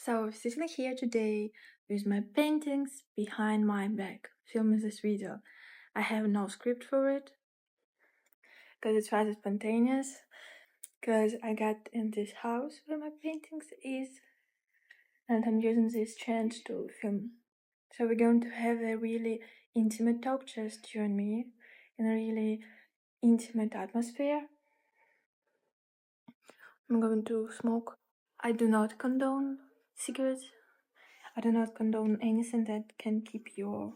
So, sitting here today with my paintings behind my back, filming this video. I have no script for it because it's rather spontaneous. Because I got in this house where my paintings is, and I'm using this chance to film. So we're going to have a really intimate talk, just you and me, in a really intimate atmosphere. I'm going to smoke. I do not condone cigarettes. I do not condone anything that can keep your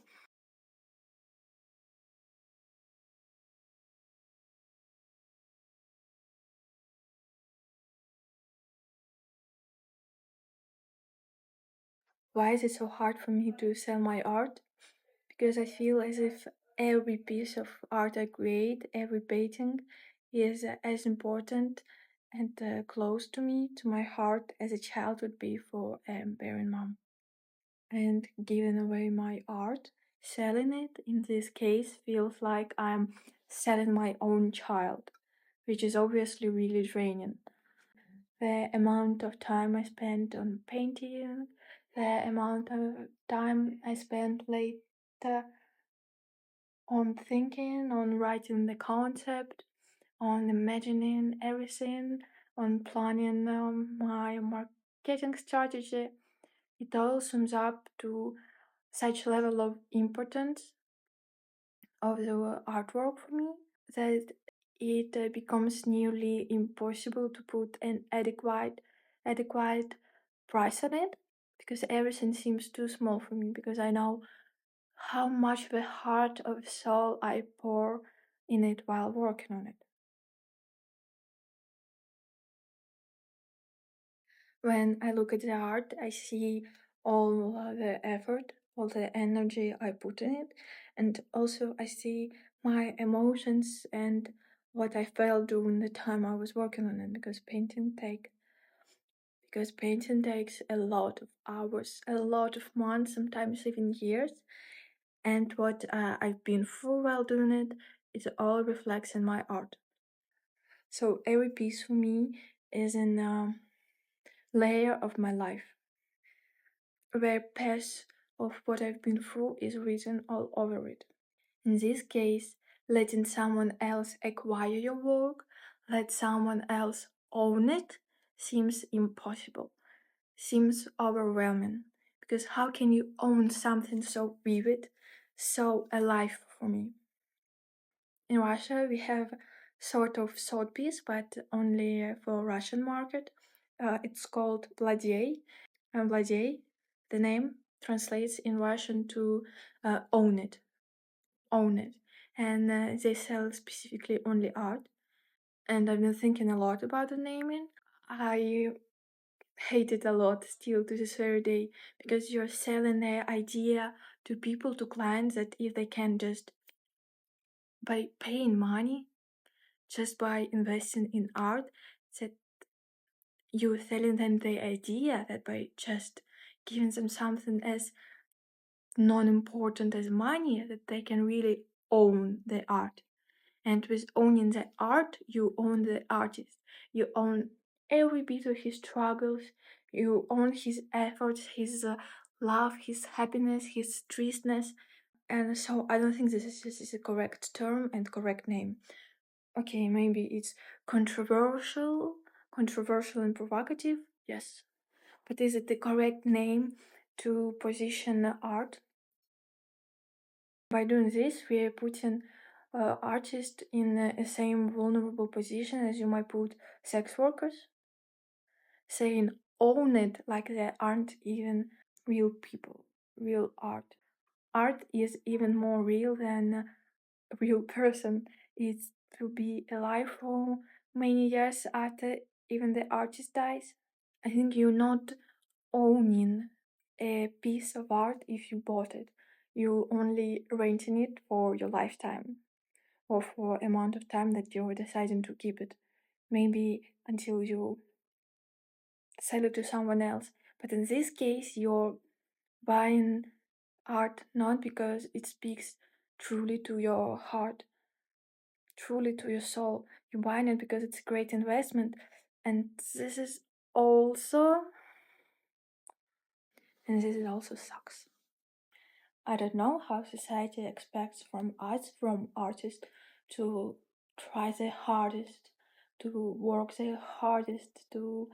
Why is it so hard for me to sell my art? Because I feel as if every piece of art I create, every painting, is as important and close to me, to my heart, as a child would be for a parent mom. And giving away my art, selling it in this case, feels like I'm selling my own child, which is obviously really draining. The amount of time I spent on painting, the amount of time I spent later on thinking, on writing the concept, on imagining everything, on planning my marketing strategy, it all sums up to such a level of importance of the artwork for me that it becomes nearly impossible to put an adequate price on it, because everything seems too small for me, because I know how much the heart of soul I pour in it while working on it. When I look at the art, I see all the effort, all the energy I put in it, and also I see my emotions and what I felt during the time I was working on it, because painting takes a lot of hours, a lot of months, sometimes even years. And what I've been through while doing it, it all reflects in my art. So every piece for me is a layer of my life, where piece of what I've been through is written all over it. In this case, letting someone else acquire your work, let someone else own it, seems impossible, seems overwhelming. Because how can you own something so vivid, so alive for me? In Russia, we have sort of thought piece, but only for Russian market. It's called Vladey. And Vladey, the name translates in Russian to own it, own it. And they sell specifically only art. And I've been thinking a lot about the naming. I hate it a lot still to this very day, because you're selling the idea to people, to clients, that if they can just by paying money, just by investing in art, that you're selling them the idea that by just giving them something as non-important as money, that they can really own the art. And with owning the art, you own the artist. You own every bit of his struggles. You own his efforts, his love, his happiness, his tristness. And so I don't think this is a correct term and correct name. Okay, maybe it's controversial and provocative, yes. But is it the correct name to position art? By doing this, we are putting artists in the same vulnerable position as you might put sex workers, saying own it like they aren't even real people, real art. Art is even more real than a real person. It's to be alive for many years after even the artist dies. I think you're not owning a piece of art if you bought it. You only renting it for your lifetime, or for amount of time that you're deciding to keep it. Maybe until you sell it to someone else. But in this case, you're buying art not because it speaks truly to your heart, truly to your soul. You're buying it because it's a great investment. And this is also and this also sucks. I don't know how society expects from us, from artists, to try their hardest, to work their hardest, to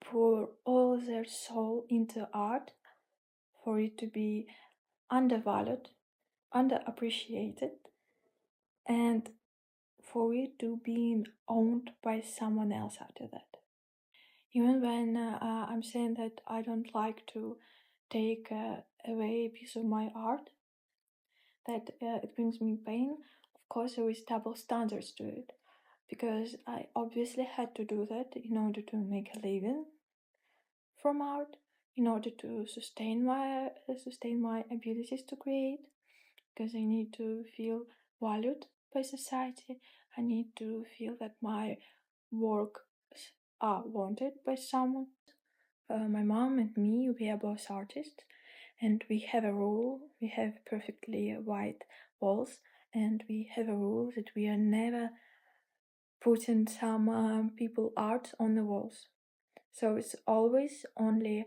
pour all their soul into art, for it to be undervalued, underappreciated, and for it to be owned by someone else after that. Even when I'm saying that I don't like to take away a piece of my art, that it brings me pain, of course there is double standards to it. Because I obviously had to do that in order to make a living from art, in order to sustain my abilities to create, because I need to feel valued by society. I need to feel that my work are wanted by someone. My mom and me, we are both artists, and we have a rule. We have perfectly white walls, and we have a rule that we are never putting some people art on the walls. So it's always only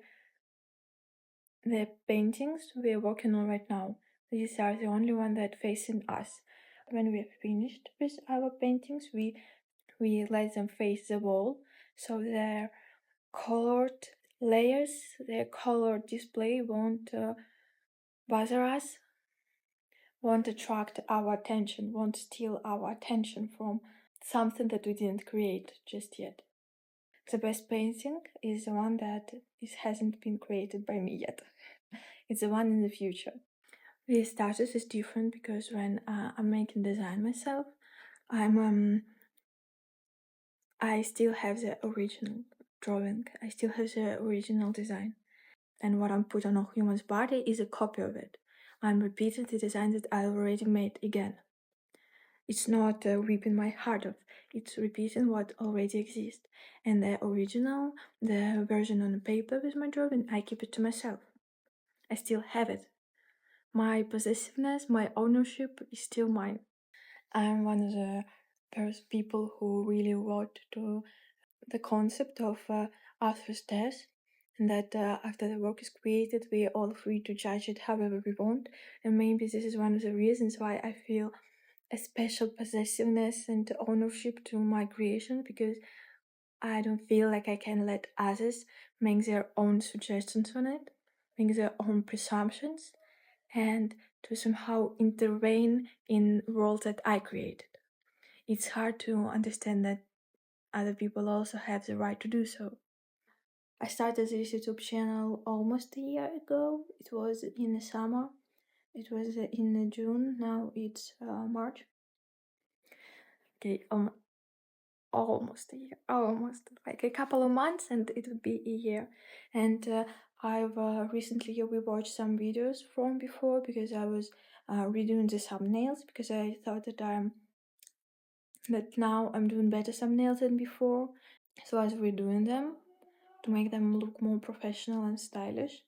the paintings we are working on right now. These are the only one that facing us. When we are finished with our paintings, we let them face the wall, so their colored layers, their colored display won't bother us, won't attract our attention, won't steal our attention from something that we didn't create just yet. The best painting is the one that hasn't been created by me yet. It's the one in the future. The status is different because when I'm making design myself, I still have the original drawing. I still have the original design. And what I'm put on a human's body is a copy of it. I'm repeating the design that I already made again. It's not ripping my heart off, it's repeating what already exists. And the original, the version on the paper with my drawing, I keep it to myself. I still have it. My possessiveness, my ownership is still mine. I'm one of the first people who really wrote to the concept of Arthur's death, and that after the work is created, we are all free to judge it however we want. And maybe this is one of the reasons why I feel a special possessiveness and ownership to my creation, because I don't feel like I can let others make their own suggestions on it, make their own presumptions, and to somehow intervene in world that I created. It's hard to understand that other people also have the right to do so. I started this YouTube channel almost a year ago. It was in the summer. It was in June. Now it's March. Okay, almost a year. Almost like a couple of months, and it would be a year. And I've recently rewatched some videos from before because I was redoing the thumbnails because I thought that now I'm doing better thumbnails than before. So I was redoing them to make them look more professional and stylish.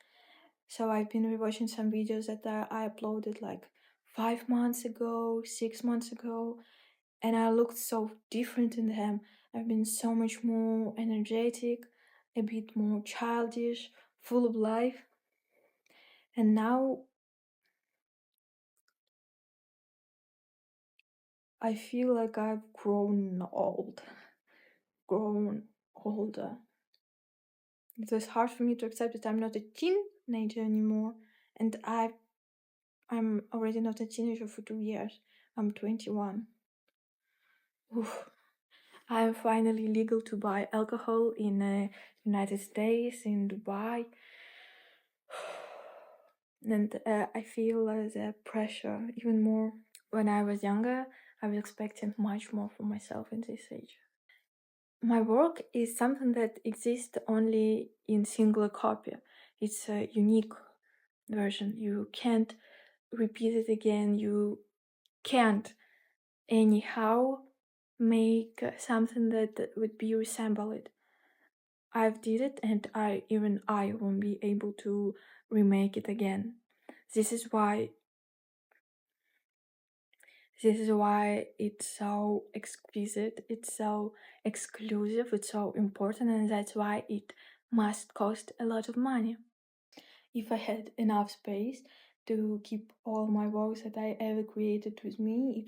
So I've been rewatching some videos that I uploaded like 5 months ago, 6 months ago, and I looked so different in them. I've been so much more energetic, a bit more childish, full of life. And now I feel like I've grown older. It was hard for me to accept that I'm not a teenager anymore, and I'm already not a teenager for 2 years. I'm 21. Oof. I'm finally legal to buy alcohol in the United States, in Dubai. And I feel the pressure even more. When I was younger, I was expecting much more from myself in this age. My work is something that exists only in singular copy. It's a unique version. You can't repeat it again. You can't anyhow make something that would be resemble it. I've did it, and I won't be able to remake it again. This is why it's so exquisite, it's so exclusive, it's so important, and that's why it must cost a lot of money. if I had enough space to keep all my works that I ever created with me,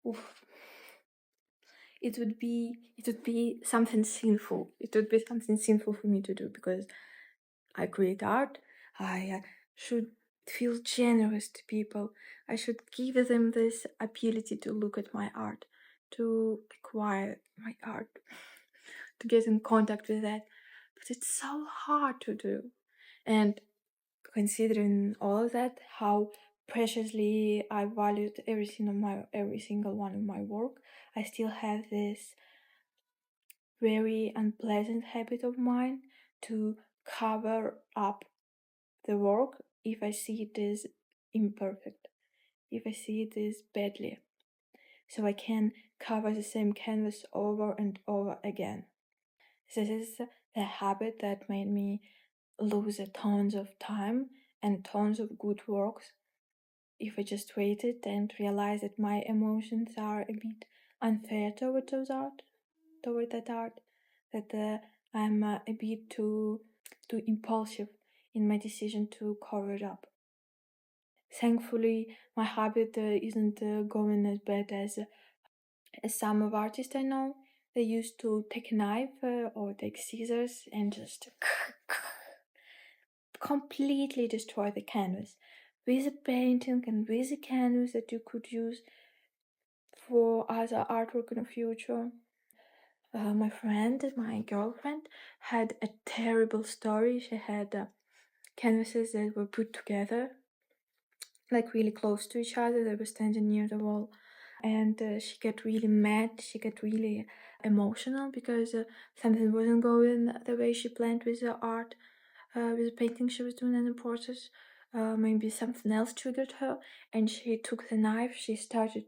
oof, it would be something sinful. It would be something sinful for me to do because I create art. I should feel generous to people. I should give them this ability to look at my art, to acquire my art, to get in contact with that. But it's so hard to do. And considering all of that, how preciously I valued every single one of my work, I still have this very unpleasant habit of mine to cover up the work if I see it is imperfect, if I see it is badly, so I can cover the same canvas over and over again. This is the habit that made me lose a tons of time and tons of good works if I just waited and realized that my emotions are a bit unfair toward that art, that I'm a bit too impulsive in my decision to cover it up. Thankfully, my habit isn't going as bad as some of artists I know. They used to take a knife or take scissors and just completely destroy the canvas with a painting and with a canvas that you could use for other artwork in the future. My girlfriend, had a terrible story. She had canvases that were put together, like really close to each other. They were standing near the wall, and she got really mad. She got really emotional because something wasn't going the way she planned with the art, with the painting she was doing in the process. Maybe something else triggered her, and she took the knife. She started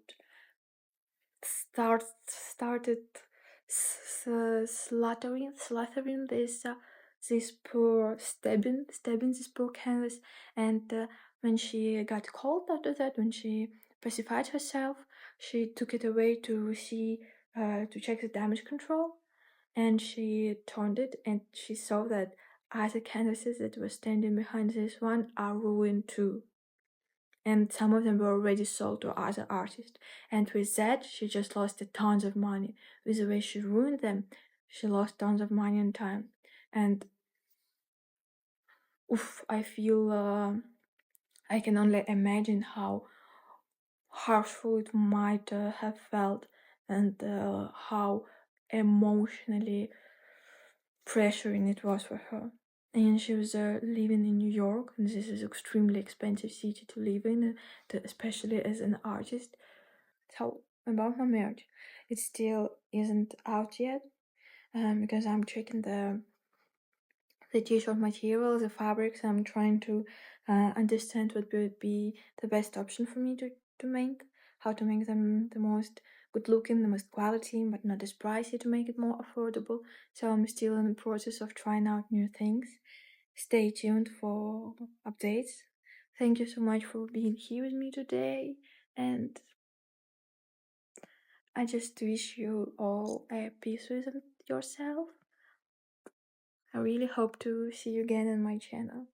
slaughtering this poor stabbing this poor canvas. And when she got cold after that, when she pacified herself, she took it away to see to check the damage control, and she turned it, and she saw that other canvases that were standing behind this one are ruined too, and some of them were already sold to other artists. And with that, she just lost a tons of money. With the way she ruined them, she lost tons of money and time. And I feel I can only imagine how harmful it might have felt, and how emotionally pressuring it was for her. And she was living in New York, and this is extremely expensive city to live in, especially as an artist. So about my marriage, it still isn't out yet, because I'm checking the t-shirt material, the fabrics. I'm trying to understand what would be the best option for me to make, how to make them the most good looking, the most quality, but not as pricey, to make it more affordable. So I'm still in the process of trying out new things. Stay tuned for updates. Thank you so much for being here with me today, and I just wish you all a peace with yourself. I really hope to see you again on my channel.